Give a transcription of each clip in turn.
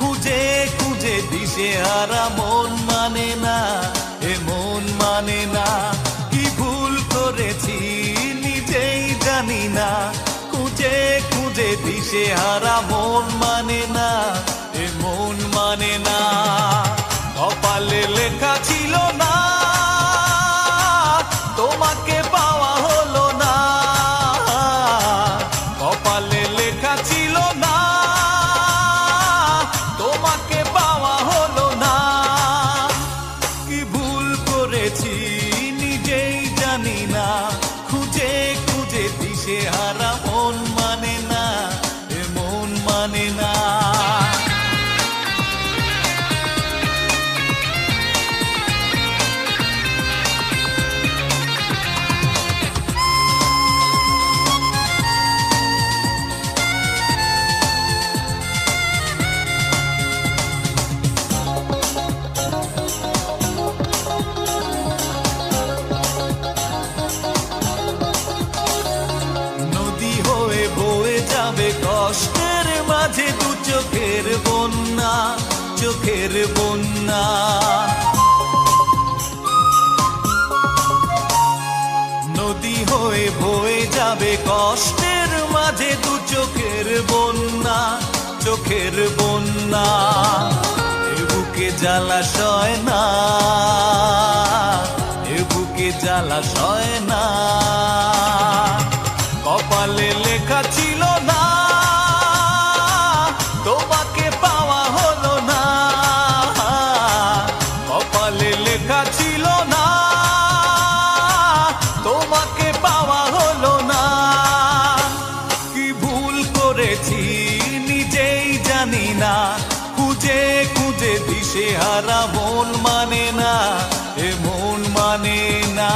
খুঁজে খুঁজে দিশেহারা মন মানে না, এ মন মানে না। কি ভুল করেছি নিজেই জানি না, খুঁজে খুঁজে দিশেহারা মন মানে না, এ মন মানে না। কপালে লেখা ছিল না, তোমাকে পাওয়া হলো না। কপালে লেখা ছিল না, তোমাকে পাওয়া হলো না। কি ভুল করেছি নিজেই জানি না, খুঁজে খুঁজে দিশেহারা মন মানে না, এ মন মানে না। কষ্টের মাঝে দু চোখের বন্যা, চোখের বন্যা। নদী হয়ে বয়ে যাবে কষ্টের মাঝে দু চোখের বন্যা, চোখের বন্যা। এ বুকে জ্বালাশয় না, এ বুকে জ্বালাশয় না। কপালে লেখা ছিল না, তোমাকে পাওয়া হলো না। কপালে লেখা ছিল না, তোমাকে পাওয়া হলো না। কি ভুল করেছি নিজেই জানি না, খুঁজে খুঁজে দিশেহারা মন মানে না, এ মন মানে না।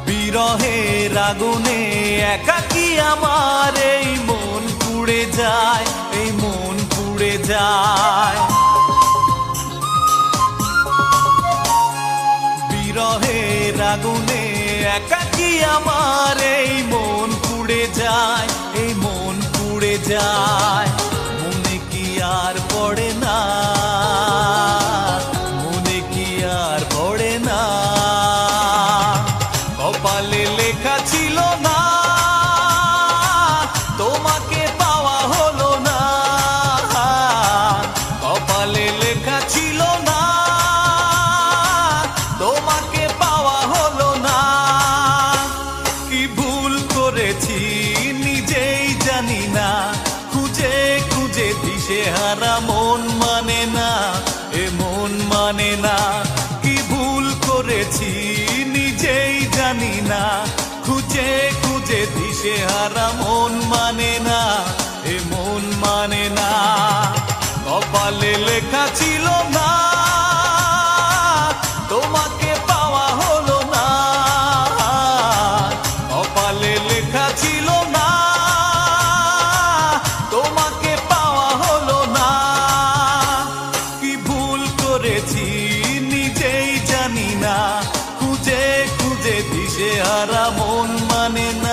বিরহের আগুনে একাকী আমার এই মন পুড়ে যায়, এই মন পুড়ে যায়। বিরহের আগুনে একাকী আমার এই মন পুড়ে যায়, এই মন পুড়ে যায়। মনে কি আর পড়ে না, মনে কি আর পড়ে না। কপালে লেখা ছিল না, তোমাকে পাওয়া হলো না। কপালে লেখা ছিল না, তোমাকে পাওয়া হলো না। কি ভুল করেছি নিজেই জানি না, খুঁজে খুঁজে দিশেহারা মন মানে না, এ মন মানে না। কি ভুল করেছি নিজেই জানি না, খুঁজে খুঁজে দিশেহারা মন মানে না, এ মন মানে না। কপালে লেখা ছিল না, তোমাকে পাওয়া হলো না। কপালে লেখা ছিল না, তোমাকে পাওয়া হলো না। কি ভুল করেছি নিজেই জানি না, খুঁজে খুঁজে দিশেহারা মন মানে না।